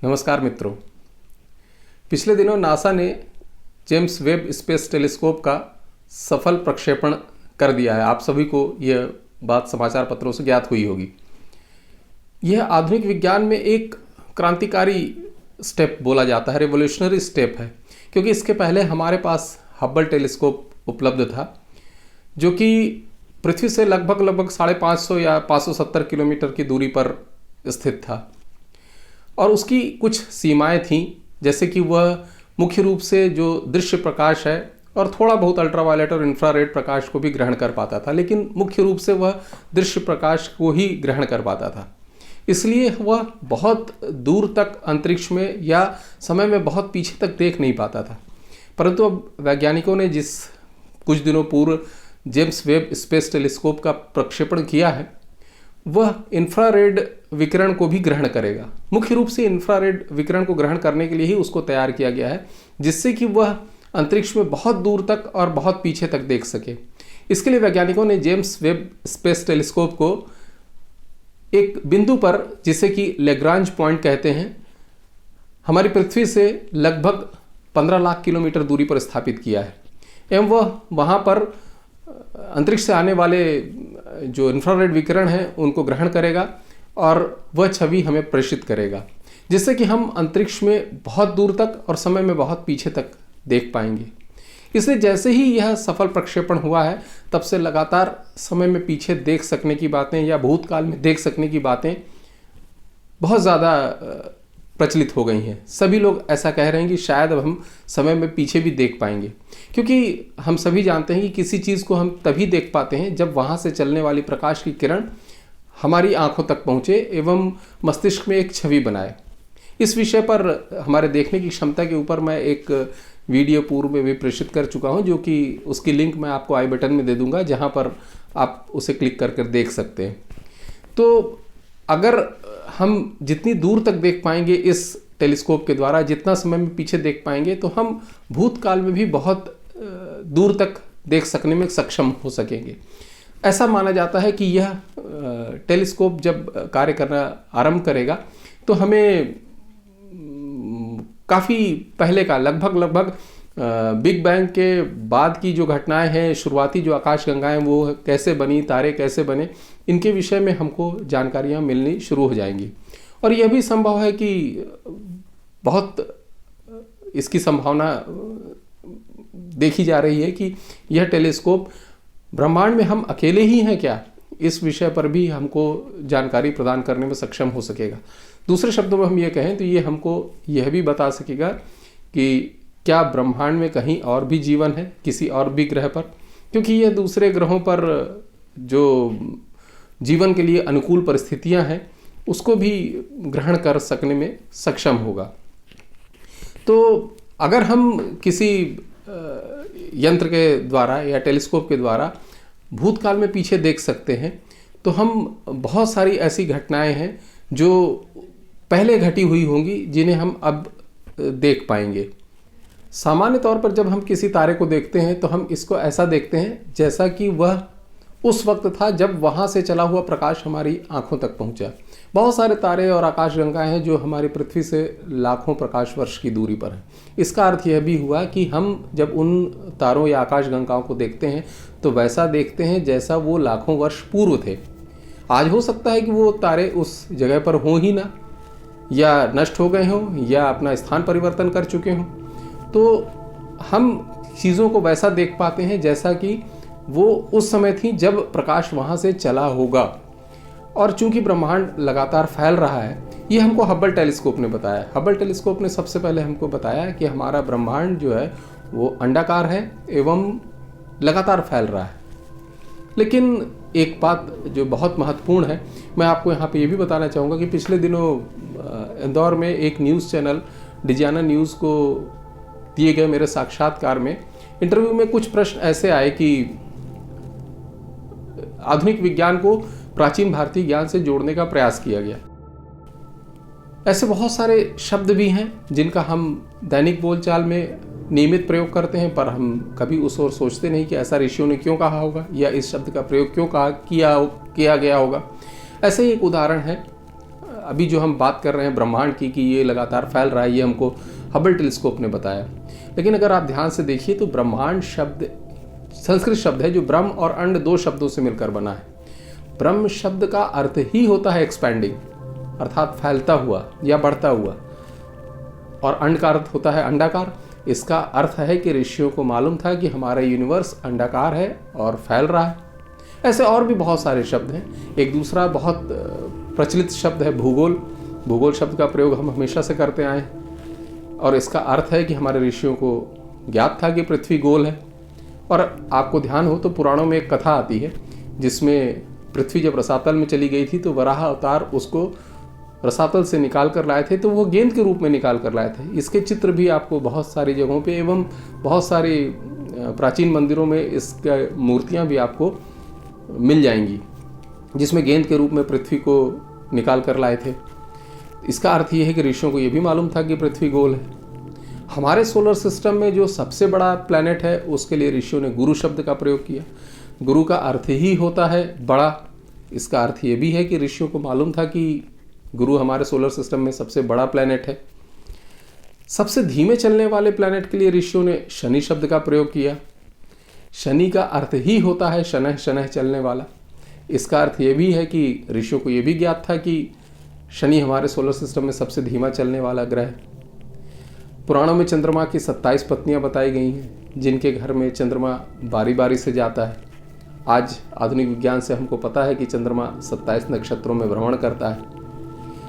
नमस्कार मित्रों। पिछले दिनों नासा ने जेम्स वेब स्पेस टेलीस्कोप का सफल प्रक्षेपण कर दिया है। आप सभी को यह बात समाचार पत्रों से ज्ञात हुई होगी। यह आधुनिक विज्ञान में एक क्रांतिकारी स्टेप बोला जाता है, रेवोल्यूशनरी स्टेप है, क्योंकि इसके पहले हमारे पास हब्बल टेलीस्कोप उपलब्ध था जो कि पृथ्वी से लगभग 550 या 570 किलोमीटर की दूरी पर स्थित था और उसकी कुछ सीमाएं थीं, जैसे कि वह मुख्य रूप से जो दृश्य प्रकाश है और थोड़ा बहुत अल्ट्रावायलेट और इंफ्रारेड प्रकाश को भी ग्रहण कर पाता था, लेकिन मुख्य रूप से वह दृश्य प्रकाश को ही ग्रहण कर पाता था। इसलिए वह बहुत दूर तक अंतरिक्ष में या समय में बहुत पीछे तक देख नहीं पाता था। परंतु अब वैज्ञानिकों ने जिस कुछ दिनों पूर्व जेम्स वेब स्पेस टेलीस्कोप का प्रक्षेपण किया है, वह इंफ्रारेड विकिरण को भी ग्रहण करेगा। मुख्य रूप से इंफ्रारेड विकिरण को ग्रहण करने के लिए ही उसको तैयार किया गया है, जिससे कि वह अंतरिक्ष में बहुत दूर तक और बहुत पीछे तक देख सके। इसके लिए वैज्ञानिकों ने जेम्स वेब स्पेस टेलीस्कोप को एक बिंदु पर, जिसे कि लेग्रांज पॉइंट कहते हैं, हमारी पृथ्वी से लगभग 15 लाख किलोमीटर दूरी पर स्थापित किया है एवं वह वहाँ पर अंतरिक्ष से आने वाले जो इंफ्रारेड विकिरण हैं उनको ग्रहण करेगा और वह छवि हमें प्रेषित करेगा, जिससे कि हम अंतरिक्ष में बहुत दूर तक और समय में बहुत पीछे तक देख पाएंगे। इसलिए जैसे ही यह सफल प्रक्षेपण हुआ है, तब से लगातार समय में पीछे देख सकने की बातें या भूतकाल में देख सकने की बातें बहुत ज़्यादा प्रचलित हो गई हैं। सभी लोग ऐसा कह रहे हैं कि शायद अब हम समय में पीछे भी देख पाएंगे, क्योंकि हम सभी जानते हैं कि किसी चीज़ को हम तभी देख पाते हैं जब वहाँ से चलने वाली प्रकाश की किरण हमारी आंखों तक पहुँचे एवं मस्तिष्क में एक छवि बनाए। इस विषय पर हमारे देखने की क्षमता के ऊपर मैं एक वीडियो पूर्व में भी प्रेषित कर चुका हूँ, जो कि उसकी लिंक मैं आपको आई बटन में दे दूँगा, जहाँ पर आप उसे क्लिक कर देख सकते हैं। तो अगर हम जितनी दूर तक देख पाएंगे इस टेलीस्कोप के द्वारा, जितना समय में पीछे देख पाएंगे, तो हम भूतकाल में भी बहुत दूर तक देख सकने में सक्षम हो सकेंगे। ऐसा माना जाता है कि यह टेलीस्कोप जब कार्य करना आरंभ करेगा तो हमें काफ़ी पहले का लगभग बिग बैंग के बाद की जो घटनाएं हैं, शुरुआती जो आकाशगंगाएं वो कैसे बनी, तारे कैसे बने, इनके विषय में हमको जानकारियां मिलनी शुरू हो जाएंगी। और यह भी संभव है कि बहुत इसकी संभावना देखी जा रही है कि यह टेलीस्कोप ब्रह्मांड में हम अकेले ही हैं क्या, इस विषय पर भी हमको जानकारी प्रदान करने में सक्षम हो सकेगा। दूसरे शब्दों में हम ये कहें तो ये हमको यह भी बता सकेगा कि क्या ब्रह्मांड में कहीं और भी जीवन है, किसी और भी ग्रह पर, क्योंकि ये दूसरे ग्रहों पर जो जीवन के लिए अनुकूल परिस्थितियां हैं उसको भी ग्रहण कर सकने में सक्षम होगा। तो अगर हम किसी यंत्र के द्वारा या टेलीस्कोप के द्वारा भूतकाल में पीछे देख सकते हैं, तो हम बहुत सारी ऐसी घटनाएं हैं जो पहले घटी हुई होंगी जिन्हें हम अब देख पाएंगे। सामान्य तौर पर जब हम किसी तारे को देखते हैं तो हम इसको ऐसा देखते हैं जैसा कि वह उस वक्त था जब वहाँ से चला हुआ प्रकाश हमारी आंखों तक पहुँचा। बहुत सारे तारे और आकाशगंगाएं हैं जो हमारी पृथ्वी से लाखों प्रकाश वर्ष की दूरी पर हैं। इसका अर्थ यह भी हुआ कि हम जब उन तारों या आकाशगंगाओं को देखते हैं तो वैसा देखते हैं जैसा वो लाखों वर्ष पूर्व थे। आज हो सकता है कि वो तारे उस जगह पर हों ही ना, या नष्ट हो गए हों, या अपना स्थान परिवर्तन कर चुके हों। तो हम चीज़ों को वैसा देख पाते हैं जैसा कि वो उस समय थी जब प्रकाश वहाँ से चला होगा। और चूंकि ब्रह्मांड लगातार फैल रहा है, ये हमको हब्बल टेलीस्कोप ने बताया। हब्बल टेलीस्कोप ने सबसे पहले हमको बताया कि हमारा ब्रह्मांड जो है वो अंडाकार है एवं लगातार फैल रहा है। लेकिन एक बात जो बहुत महत्वपूर्ण है, मैं आपको यहाँ पे ये भी बताना चाहूँगा कि पिछले दिनों इंदौर में एक न्यूज़ चैनल डिजाना न्यूज़ को दिए गए मेरे साक्षात्कार में, इंटरव्यू में कुछ प्रश्न ऐसे आए कि आधुनिक विज्ञान को प्राचीन भारतीय ज्ञान से जोड़ने का प्रयास किया गया। ऐसे बहुत सारे शब्द भी हैं जिनका हम दैनिक बोलचाल में नियमित प्रयोग करते हैं, पर हम कभी उस ओर सोचते नहीं कि ऐसा ऋषियों ने क्यों कहा होगा या इस शब्द का प्रयोग क्यों किया गया होगा। ऐसे ही एक उदाहरण है, अभी जो हम बात कर रहे हैं ब्रह्मांड की कि ये लगातार फैल रहा है, ये हमको हबल टेलीस्कोप ने बताया। लेकिन अगर आप ध्यान से देखिए तो ब्रह्मांड शब्द संस्कृत शब्द है जो ब्रह्म और अंड दो शब्दों से मिलकर बना है। ब्रह्म शब्द का अर्थ ही होता है एक्सपैंडिंग, अर्थात फैलता हुआ या बढ़ता हुआ, और अंड का अर्थ होता है अंडाकार। इसका अर्थ है कि ऋषियों को मालूम था कि हमारा यूनिवर्स अंडाकार है और फैल रहा है। ऐसे और भी बहुत सारे शब्द हैं। एक दूसरा बहुत प्रचलित शब्द है भूगोल। भूगोल शब्द का प्रयोग हम हमेशा से करते आए हैं और इसका अर्थ है कि हमारे ऋषियों को ज्ञात था कि पृथ्वी गोल है। और आपको ध्यान हो तो पुराणों में एक कथा आती है जिसमें पृथ्वी जब रसातल में चली गई थी तो वराह अवतार उसको रसातल से निकाल कर लाए थे, तो वो गेंद के रूप में निकाल कर लाए थे। इसके चित्र भी आपको बहुत सारी जगहों पे एवं बहुत सारी प्राचीन मंदिरों में इसका मूर्तियां भी आपको मिल जाएंगी जिसमें गेंद के रूप में पृथ्वी को निकाल कर लाए थे। इसका अर्थ ये है कि ऋषियों को ये भी मालूम था कि पृथ्वी गोल है। हमारे सोलर सिस्टम में जो सबसे बड़ा प्लैनेट है उसके लिए ऋषियों ने गुरु शब्द का प्रयोग किया। गुरु का अर्थ ही होता है बड़ा। इसका अर्थ ये भी है कि ऋषियों को मालूम था कि गुरु हमारे सोलर सिस्टम में सबसे बड़ा प्लैनेट है। सबसे धीमे चलने वाले प्लैनेट के लिए ऋषियों ने शनि शब्द का प्रयोग किया। शनि का अर्थ ही होता है शनह शनह चलने वाला। इसका अर्थ ये भी है कि ऋषियों को ये भी ज्ञात था कि शनि हमारे सोलर सिस्टम में सबसे धीमा चलने वाला ग्रह है। पुराणों में चंद्रमा की 27 पत्नियां बताई गई हैं जिनके घर में चंद्रमा बारी बारी से जाता है। आज आधुनिक विज्ञान से हमको पता है कि चंद्रमा 27 नक्षत्रों में भ्रमण करता है।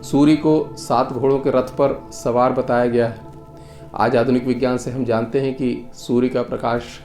सूर्य को 7 घोड़ों के रथ पर सवार बताया गया है। आज आधुनिक विज्ञान से हम जानते हैं कि सूर्य का प्रकाश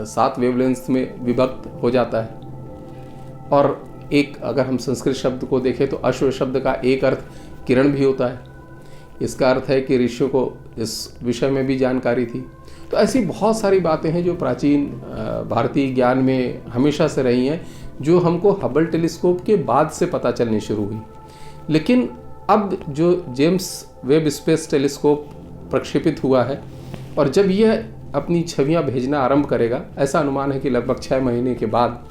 7 वेवलेंथ में विभक्त हो जाता है। और एक अगर हम संस्कृत शब्द को देखें तो अश्व शब्द का एक अर्थ किरण भी होता है। इसका अर्थ है कि ऋषियों को इस विषय में भी जानकारी थी। तो ऐसी बहुत सारी बातें हैं जो प्राचीन भारतीय ज्ञान में हमेशा से रही हैं, जो हमको हबल टेलीस्कोप के बाद से पता चलनी शुरू हुई। लेकिन अब जो जेम्स वेब स्पेस टेलीस्कोप प्रक्षेपित हुआ है और जब यह अपनी छवियां भेजना आरंभ करेगा, ऐसा अनुमान है कि लगभग 6 महीने के बाद,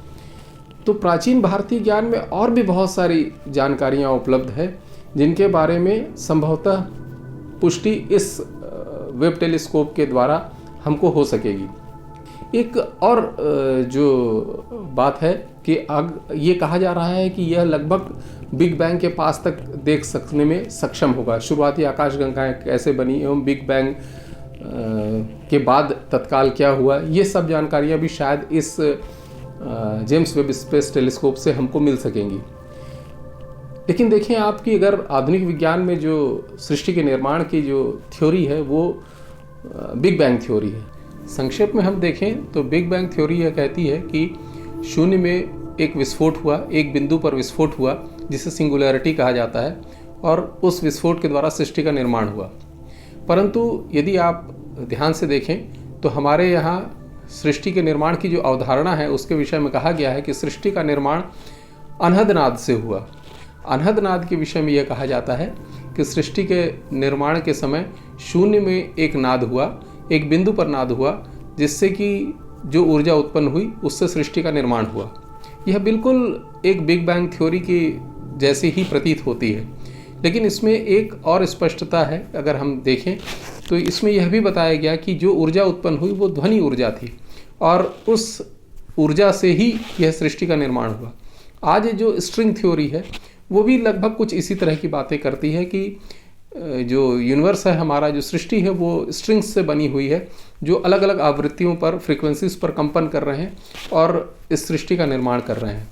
तो प्राचीन भारतीय ज्ञान में और भी बहुत सारी जानकारियां उपलब्ध है जिनके बारे में संभवतः पुष्टि इस वेब टेलीस्कोप के द्वारा हमको हो सकेगी। एक और जो बात है कि ये कहा जा रहा है कि यह लगभग बिग बैंग के पास तक देख सकने में सक्षम होगा। शुरुआती आकाशगंगाएं कैसे बनी एवं बिग बैंग के बाद तत्काल क्या हुआ, ये सब जानकारियां भी शायद इस जेम्स वेब स्पेस टेलीस्कोप से हमको मिल सकेंगी। लेकिन देखें आपकी अगर आधुनिक विज्ञान में जो सृष्टि के निर्माण की जो थ्योरी है वो बिग बैंग थ्योरी है। संक्षेप में हम देखें तो बिग बैंग थ्योरी यह कहती है कि शून्य में एक विस्फोट हुआ, एक बिंदु पर विस्फोट हुआ जिसे सिंगुलैरिटी कहा जाता है, और उस विस्फोट के द्वारा सृष्टि का निर्माण हुआ। परंतु यदि आप ध्यान से देखें तो हमारे यहाँ सृष्टि के निर्माण की जो अवधारणा है उसके विषय में कहा गया है कि सृष्टि का निर्माण अनहद नाद से हुआ। अनहद नाद के विषय में यह कहा जाता है कि सृष्टि के निर्माण के समय शून्य में एक नाद हुआ, एक बिंदु पर नाद हुआ, जिससे कि जो ऊर्जा उत्पन्न हुई उससे सृष्टि का निर्माण हुआ। यह बिल्कुल एक बिग बैंग थ्योरी की जैसी ही प्रतीत होती है, लेकिन इसमें एक और स्पष्टता है। अगर हम देखें तो इसमें यह भी बताया गया कि जो ऊर्जा उत्पन्न हुई वो ध्वनि ऊर्जा थी और उस ऊर्जा से ही यह सृष्टि का निर्माण हुआ। आज जो स्ट्रिंग थ्योरी है वो भी लगभग कुछ इसी तरह की बातें करती है कि जो यूनिवर्स है हमारा, जो सृष्टि है वो स्ट्रिंग्स से बनी हुई है जो अलग अलग आवृत्तियों पर, फ्रीक्वेंसीज पर कंपन कर रहे हैं और इस सृष्टि का निर्माण कर रहे हैं।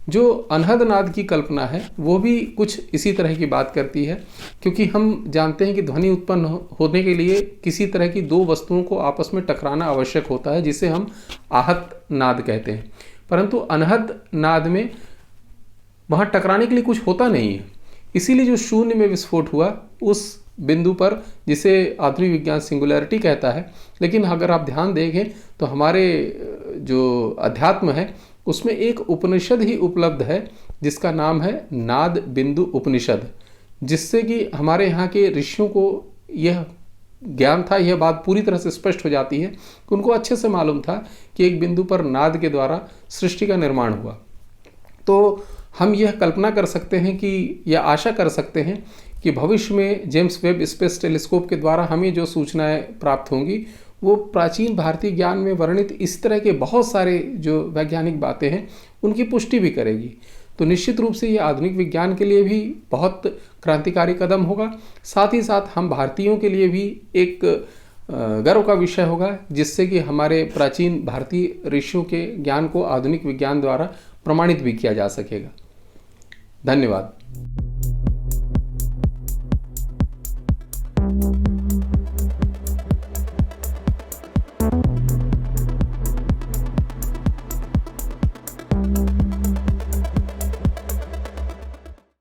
जो अनहद नाद की कल्पना है वो भी कुछ इसी तरह की बात करती है, क्योंकि हम जानते हैं कि ध्वनि उत्पन्न होने के लिए किसी तरह की दो वस्तुओं को आपस में टकराना आवश्यक होता है, जिसे हम आहत नाद कहते हैं। परंतु अनहद नाद में वहाँ टकराने के लिए कुछ होता नहीं है, इसीलिए जो शून्य में विस्फोट हुआ उस बिंदु पर, जिसे आधुनिक विज्ञान सिंगुलैरिटी कहता है, लेकिन अगर आप ध्यान देखें तो हमारे जो अध्यात्म है उसमें एक उपनिषद ही उपलब्ध है जिसका नाम है नाद बिंदु उपनिषद, जिससे कि हमारे यहाँ के ऋषियों को यह ज्ञान था, यह बात पूरी तरह से स्पष्ट हो जाती है कि उनको अच्छे से मालूम था कि एक बिंदु पर नाद के द्वारा सृष्टि का निर्माण हुआ। तो हम यह कल्पना कर सकते हैं कि या आशा कर सकते हैं कि भविष्य में जेम्स वेब स्पेस टेलीस्कोप के द्वारा हमें जो सूचनाएं प्राप्त होंगी वो प्राचीन भारतीय ज्ञान में वर्णित इस तरह के बहुत सारे जो वैज्ञानिक बातें हैं उनकी पुष्टि भी करेगी। तो निश्चित रूप से ये आधुनिक विज्ञान के लिए भी बहुत क्रांतिकारी कदम होगा, साथ ही साथ हम भारतीयों के लिए भी एक गर्व का विषय होगा, जिससे कि हमारे प्राचीन भारतीय ऋषियों के ज्ञान को आधुनिक विज्ञान द्वारा प्रमाणित भी किया जा सकेगा। धन्यवाद।